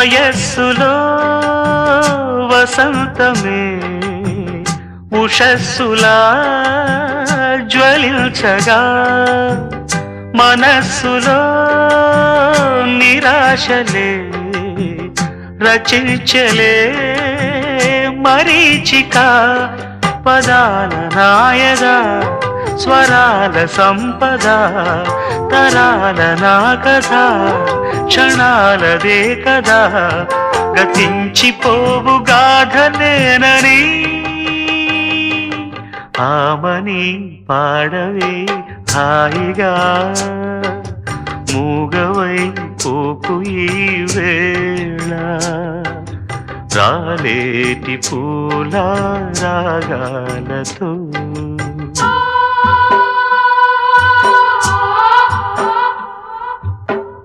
వయస్సులో వసంతమే ఉషస్సులా జ్వలించగా మనస్సులో నిరాశలే రచించలే మరీచిక పదాల నాయగా స్వరాల సంపద తరాల నా కథ క్షణాలదే కదా గతించిపోవు గాథనేనని ఆమని పాడవే హాయిగా మూగవై పోకు ఈ వేళ రాలేటి పూల రాగాలతో